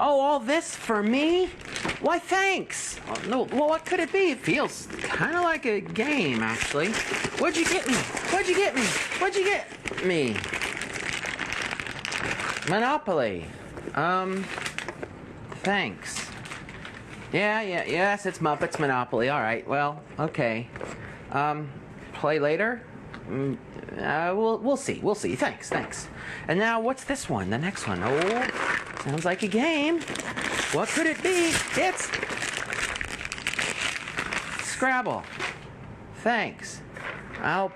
Oh, all this for me? Why, thanks. Oh, no, well, what could it be? It feels kind of like a game, actually. What'd you get me? What'd you get me? What'd you get me? Monopoly. Thanks. Yes, it's Muppets Monopoly. All right, well, okay. Play later? We'll see. Thanks. And now, what's this one? The next one. Oh, sounds like a game. What could it be? It's Scrabble. Thanks. I'll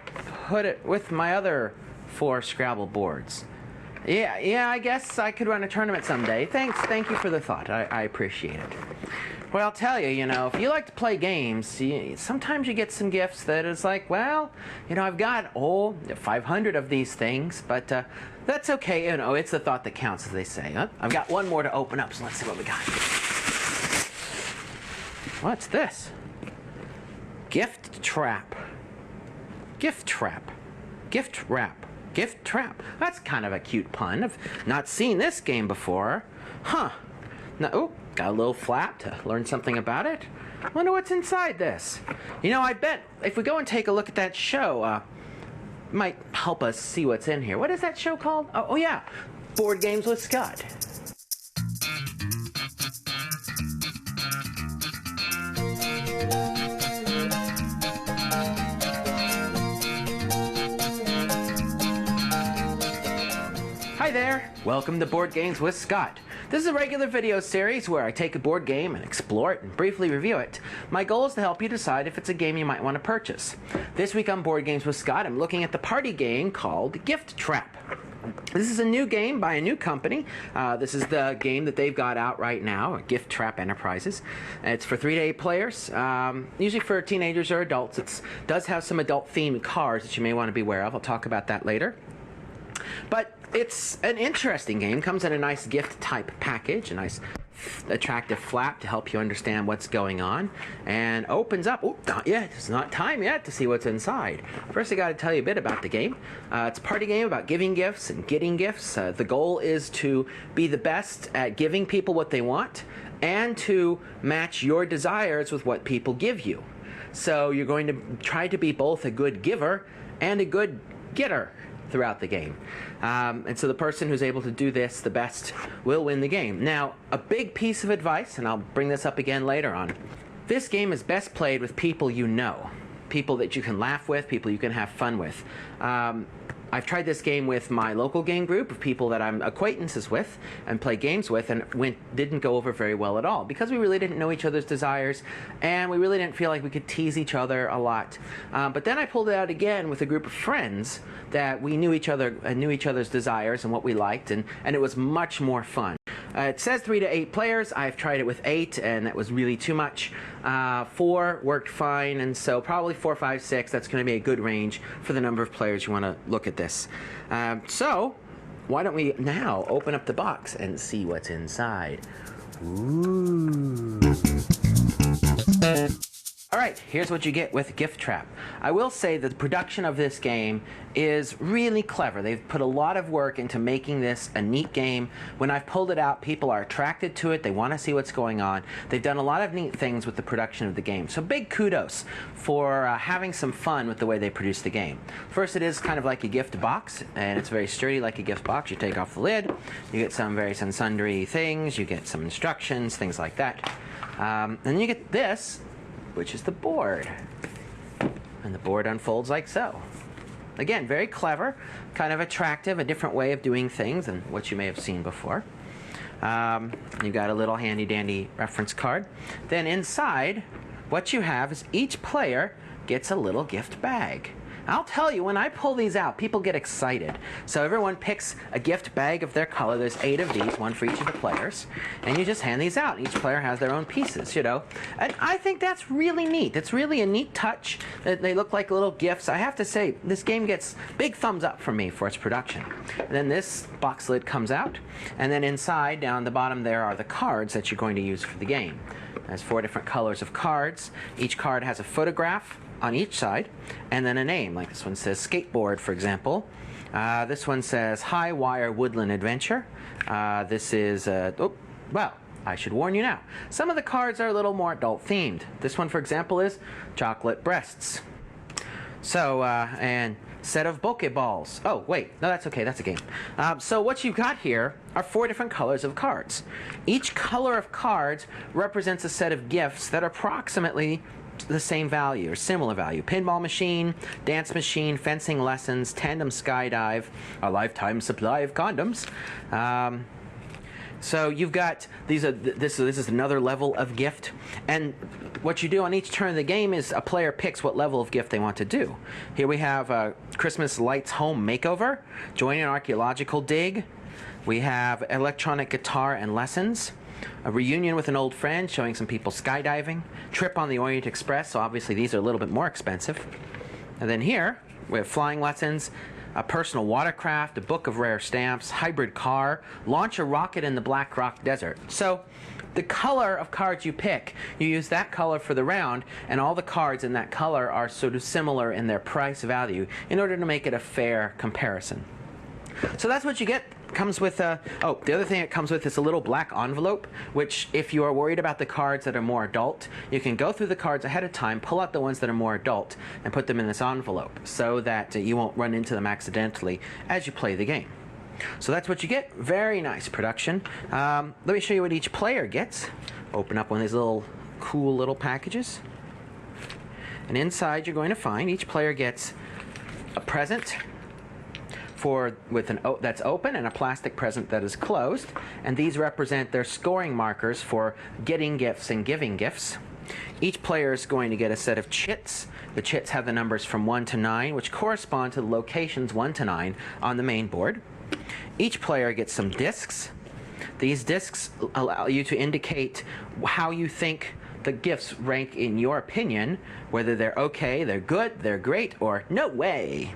put it with my other 4 Scrabble boards. Yeah, I guess I could run a tournament someday. Thank you for the thought. I appreciate it. Well, I'll tell you, if you like to play games, sometimes you get some gifts that is like, well, I've got, 500 of these things, but that's okay. It's the thought that counts, as they say. Huh? I've got one more to open up, so let's see what we got. What's this? Gift trap. Gift trap. Gift wrap. Gift trap. That's kind of a cute pun. I've not seen this game before. Huh. Now, got a little flap to learn something about it. Wonder what's inside this. I bet if we go and take a look at that show, might help us see what's in here. What is that show called? Oh yeah, Board Games with Scott. Hi there, welcome to Board Games with Scott. This is a regular video series where I take a board game and explore it and briefly review it. My goal is to help you decide if it's a game you might want to purchase. This week on Board Games with Scott, I'm looking at the party game called Gift Trap. This is a new game by a new company. This is the game that they've got out right now, Gift Trap Enterprises. It's for 3 to 8 players, usually for teenagers or adults. It does have some adult-themed cards that you may want to be aware of. I'll talk about that later. But it's an interesting game. Comes in a nice gift-type package, a nice attractive flap to help you understand what's going on, and opens up. Oh, not yet. It's not time yet to see what's inside. First, I got to tell you a bit about the game. It's a party game about giving gifts and getting gifts. The goal is to be the best at giving people what they want and to match your desires with what people give you. So you're going to try to be both a good giver and a good getter throughout the game. And so the person who's able to do this the best will win the game. Now, a big piece of advice, and I'll bring this up again later on, this game is best played with people you know. People that you can laugh with, people you can have fun with. I've tried this game with my local game group of people that I'm acquaintances with and play games with, and it didn't go over very well at all because we really didn't know each other's desires and we really didn't feel like we could tease each other a lot. But then I pulled it out again with a group of friends that we knew each other and knew each other's desires and what we liked, and it was much more fun. It says 3 to 8 players. I've tried it with 8, and that was really too much. 4 worked fine, and so probably 4, 5, 6. That's going to be a good range for the number of players you want to look at this. So why don't we now open up the box and see what's inside? Ooh. All right, here's what you get with Gift Trap. I will say that the production of this game is really clever. They've put a lot of work into making this a neat game. When I've pulled it out, people are attracted to it. They want to see what's going on. They've done a lot of neat things with the production of the game. So big kudos for having some fun with the way they produce the game. First, it is kind of like a gift box, and it's very sturdy like a gift box. You take off the lid, you get some various and sundry things, you get some instructions, things like that. And you get this, which is the board. And the board unfolds like so. Again, very clever, kind of attractive, a different way of doing things than what you may have seen before. You've got a little handy-dandy reference card. Then inside, what you have is each player gets a little gift bag. I'll tell you, when I pull these out, people get excited. So everyone picks a gift bag of their color. There's 8 of these, one for each of the players. And you just hand these out. Each player has their own pieces, And I think that's really neat. It's really a neat touch. They look like little gifts. I have to say, this game gets big thumbs up from me for its production. And then this box lid comes out. And then inside, down the bottom there, are the cards that you're going to use for the game. There's 4 different colors of cards. Each card has a photograph on each side, and then a name. Like this one says skateboard, for example. This one says High Wire Woodland Adventure. This is Well, I should warn you now. Some of the cards are a little more adult themed. This one, for example, is chocolate breasts. So, and set of Pokeballs. Oh, wait, no, that's okay, that's a game. So what you've got here are 4 different colors of cards. Each color of cards represents a set of gifts that are approximately the same value or similar value. Pinball machine, dance machine, fencing lessons, tandem skydive, a lifetime supply of condoms. So you've got this is another level of gift, and what you do on each turn of the game is a player picks what level of gift they want to do. Here we have a Christmas lights home makeover, join an archaeological dig. We have electronic guitar and lessons, a reunion with an old friend showing some people skydiving, trip on the Orient Express, so obviously these are a little bit more expensive. And then here we have flying lessons, a personal watercraft, a book of rare stamps, hybrid car, launch a rocket in the Black Rock Desert. So the color of cards you pick, you use that color for the round, and all the cards in that color are sort of similar in their price value in order to make it a fair comparison. So that's what you get. Comes with the other thing it comes with is a little black envelope, which if you are worried about the cards that are more adult, you can go through the cards ahead of time, pull out the ones that are more adult, and put them in this envelope so that you won't run into them accidentally as you play the game. So that's what you get. Very nice production. Let me show you what each player gets. Open up one of these little cool little packages, and inside you're going to find each player gets a present that's open and a plastic present that is closed, and these represent their scoring markers for getting gifts and giving gifts. Each player is going to get a set of chits. The chits have the numbers from 1 to 9, which correspond to the locations 1 to 9 on the main board. Each player gets some discs. These discs allow you to indicate how you think the gifts rank in your opinion, whether they're okay, they're good, they're great, or no way.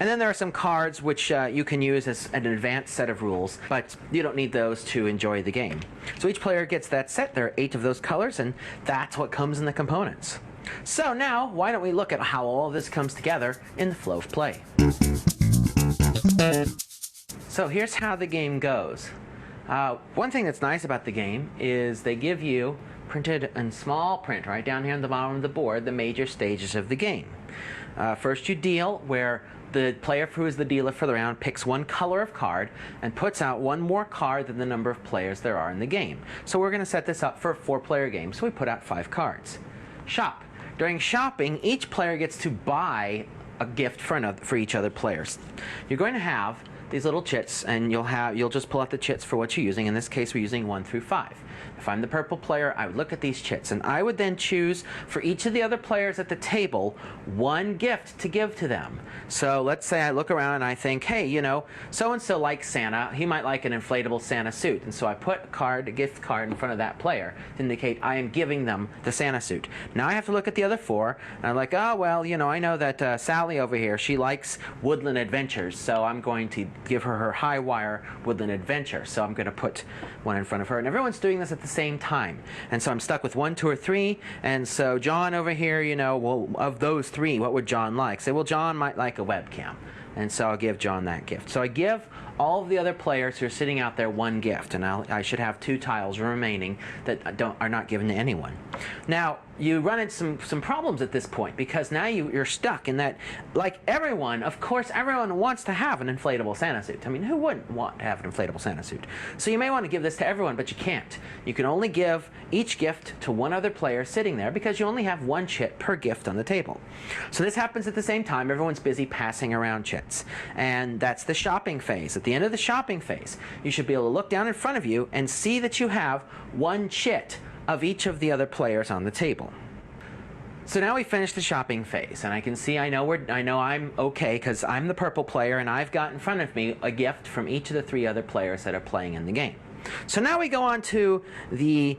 And then there are some cards which you can use as an advanced set of rules, but you don't need those to enjoy the game. So each player gets that set. There are 8 of those colors, and that's what comes in the components. So now, why don't we look at how all this comes together in the flow of play. So here's how the game goes. One thing that's nice about the game is they give you, printed in small print right down here on the bottom of the board, the major stages of the game. First you deal, where the player who is the dealer for the round picks one color of card and puts out one more card than the number of players there are in the game. So we're going to set this up for a 4-player game, so we put out 5 cards. Shop. During shopping, each player gets to buy a gift for each other players. You're going to have these little chits, and you'll just pull out the chits for what you're using. In this case, we're using 1 through 5. If I'm the purple player, I would look at these chits, and I would then choose for each of the other players at the table one gift to give to them. So let's say I look around and I think, hey, you know, so-and-so likes Santa. He might like an inflatable Santa suit. And so I put a gift card in front of that player to indicate I am giving them the Santa suit. Now I have to look at the other 4, and I'm like, oh, well, you know, I know that Sally over here, she likes woodland adventures, so I'm going to give her high wire woodland adventure. So I'm going to put one in front of her. And everyone's doing this at the same time. And so I'm stuck with 1, 2, or 3. And so John over here, you know, well, of those 3, what would John like? Say, well, John might like a webcam. And so I'll give John that gift. So I give all of the other players who are sitting out there one gift, and I should have 2 tiles remaining that are not given to anyone. Now, you run into some problems at this point, because now you're stuck in that, like everyone, of course, everyone wants to have an inflatable Santa suit. I mean, who wouldn't want to have an inflatable Santa suit? So you may want to give this to everyone, but you can't. You can only give each gift to one other player sitting there, because you only have 1 chit per gift on the table. So this happens at the same time. Everyone's busy passing around chits. And that's the shopping phase. At the end of the shopping phase, you should be able to look down in front of you and see that you have 1 chit of each of the other players on the table. So now we finished the shopping phase, and I can see I know I'm okay because I'm the purple player, and I've got in front of me a gift from each of the 3 other players that are playing in the game. So now we go on to the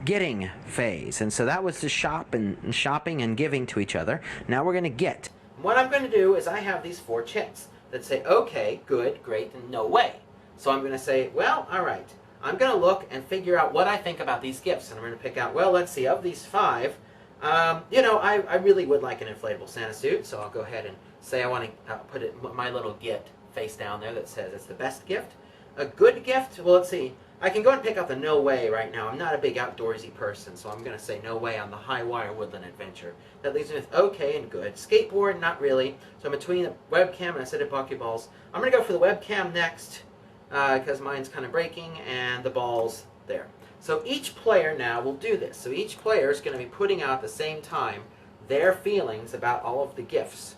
getting phase, and so that was the shopping and giving to each other. Now we're going to get. What I'm going to do is I have these 4 chits that say okay, good, great, and no way. So I'm going to say, well, all right. I'm going to look and figure out what I think about these gifts. And I'm going to pick out, well, let's see, of these 5, you know, I really would like an inflatable Santa suit. So I'll go ahead and say I want to put my little gift face down there that says it's the best gift. A good gift, well, let's see. I can go and pick out the No Way right now. I'm not a big outdoorsy person, so I'm going to say No Way on the High Wire Woodland Adventure. That leaves me with okay and good. Skateboard, not really. So I'm between the webcam and a set of buckyballs. I'm going to go for the webcam next, because mine's kind of breaking, and the ball's there. So each player now will do this. So each player is going to be putting out at the same time their feelings about all of the gifts.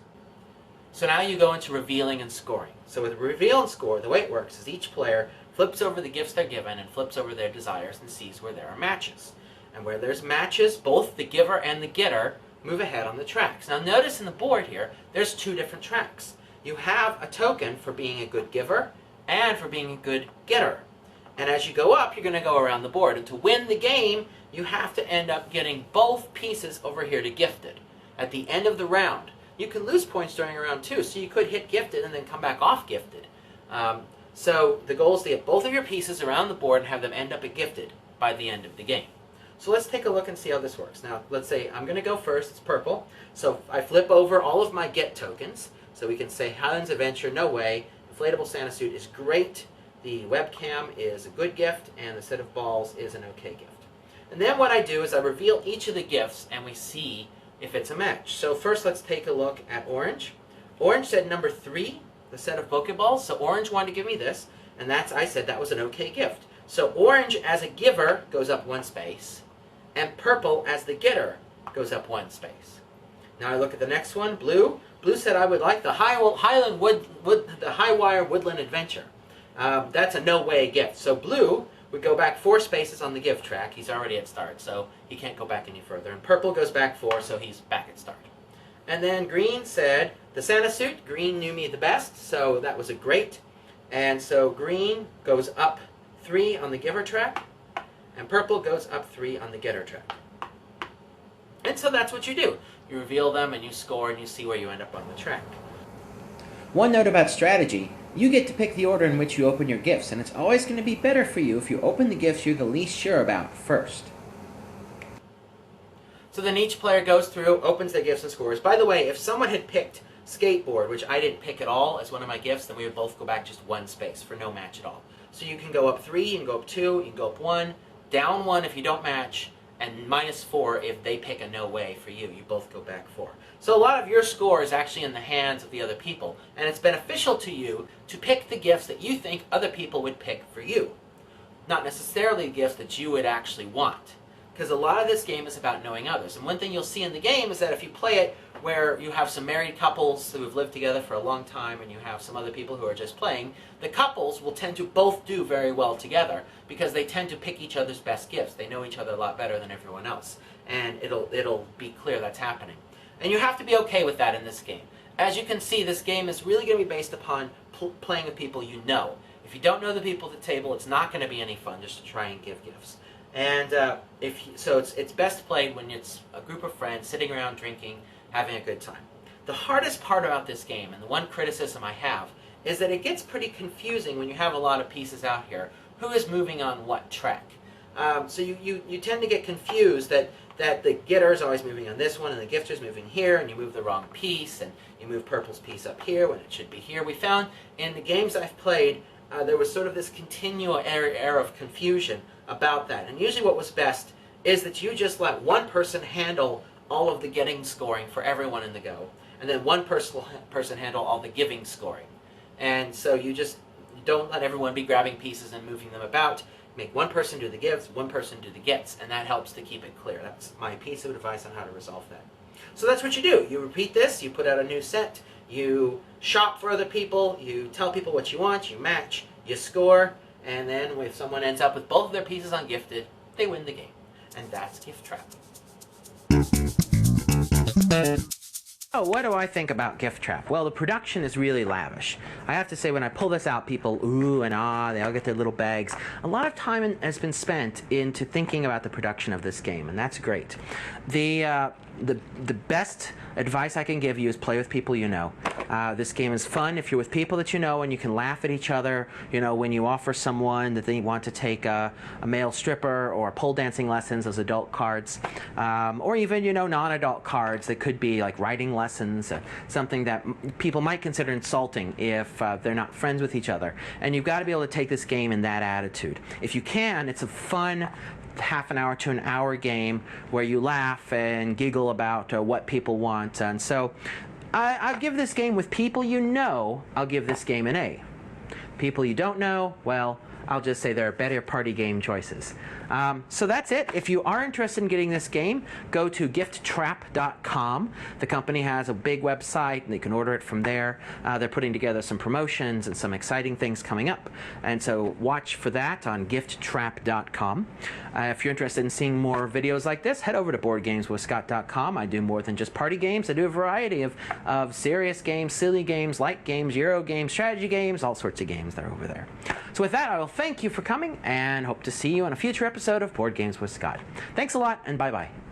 So now you go into revealing and scoring. So with reveal and score, the way it works is each player flips over the gifts they're given and flips over their desires and sees where there are matches. And where there's matches, both the giver and the getter move ahead on the tracks. Now notice in the board here, there's two different tracks. You have a token for being a good giver and for being a good getter. And as you go up, you're going to go around the board. And to win the game, you have to end up getting both pieces over here to gifted at the end of the round. You can lose points during a round too, so you could hit gifted and then come back off gifted. So the goal is to get both of your pieces around the board and have them end up at gifted by the end of the game. So let's take a look and see how this works. Now, let's say I'm going to go first. It's purple. So I flip over all of my get tokens. So we can say Highlands Adventure, No Way. Inflatable Santa Suit is great. The webcam is a good gift. And the set of balls is an okay gift. And then what I do is I reveal each of the gifts and we see if it's a match. So first let's take a look at Orange. Orange said number 3, the set of Pokeballs. So Orange wanted to give me this. And I said that was an okay gift. So Orange as a giver goes up 1 space. And Purple as the getter goes up 1 space. Now I look at the next one, Blue. Blue said I would like the High Wire Woodland Adventure. That's a No Way gift. So Blue would go back 4 spaces on the gift track. He's already at start, so he can't go back any further. And Purple goes back 4, so he's back at start. And then Green said the Santa Suit. Green knew me the best, so that was a great. And so Green goes up 3 on the giver track. And Purple goes up 3 on the getter track. And so that's what you do. You reveal them and you score and you see where you end up on the track. One note about strategy. You get to pick the order in which you open your gifts, and it's always going to be better for you if you open the gifts you're the least sure about first. So then each player goes through, opens their gifts and scores. By the way, if someone had picked Skateboard, which I didn't pick at all as one of my gifts, then we would both go back just 1 space for no match at all. So you can go up 3, you can go up 2, you can go up 1, down 1 if you don't match, and -4 if they pick a No Way for you. You both go back 4. So a lot of your score is actually in the hands of the other people, and it's beneficial to you to pick the gifts that you think other people would pick for you. Not necessarily gifts that you would actually want. Because a lot of this game is about knowing others. And one thing you'll see in the game is that if you play it where you have some married couples who have lived together for a long time and you have some other people who are just playing, the couples will tend to both do very well together because they tend to pick each other's best gifts. They know each other a lot better than everyone else. And it'll be clear that's happening. And you have to be okay with that in this game. As you can see, this game is really going to be based upon playing with people you know. If you don't know the people at the table, it's not going to be any fun just to try and give gifts. And it's best played when it's a group of friends sitting around drinking, having a good time. The hardest part about this game, and the one criticism I have, is that it gets pretty confusing when you have a lot of pieces out here. Who is moving on what track? So you tend to get confused that the getter's always moving on this one and the gifter's moving here, and you move the wrong piece, and you move Purple's piece up here when it should be here. We found in the games I've played, there was sort of this continual air of confusion about that. And usually what was best is that you just let one person handle all of the getting scoring for everyone in the go, and then one person handle all the giving scoring. And so you just don't let everyone be grabbing pieces and moving them about. Make one person do the gives, one person do the gets, and that helps to keep it clear. That's my piece of advice on how to resolve that. So that's what you do. You repeat this, you put out a new set, you shop for other people, you tell people what you want, you match, you score, and then if someone ends up with both of their pieces on gifted, they win the game. And that's Gift Trap. Oh, what do I think about Gift Trap? Well, the production is really lavish. I have to say, when I pull this out, people ooh and ah, they all get their little bags. A lot of time has been spent into thinking about the production of this game, and that's great. The the best advice I can give you is play with people you know. This game is fun if you're with people that you know, and you can laugh at each other. You know, when you offer someone that they want to take a male stripper or pole dancing lessons as adult cards, or even, you know, non-adult cards that could be like writing lessons, something that people might consider insulting if they're not friends with each other. And you've got to be able to take this game in that attitude. If you can, it's a fun half an hour to an hour game where you laugh and giggle about what people want. And so I'll give this game, with people you know, I'll give this game an A. People you don't know, well, I'll just say there are better party game choices. So that's it. If you are interested in getting this game, go to gifttrap.com. The company has a big website, and you can order it from there. They're putting together some promotions and some exciting things coming up. And so watch for that on gifttrap.com. If you're interested in seeing more videos like this, head over to boardgameswithscott.com. I do more than just party games. I do a variety of serious games, silly games, light games, Euro games, strategy games, all sorts of games that are over there. So with that, I will thank you for coming and hope to see you on a future episode of Board Games with Scott. Thanks a lot, and bye-bye.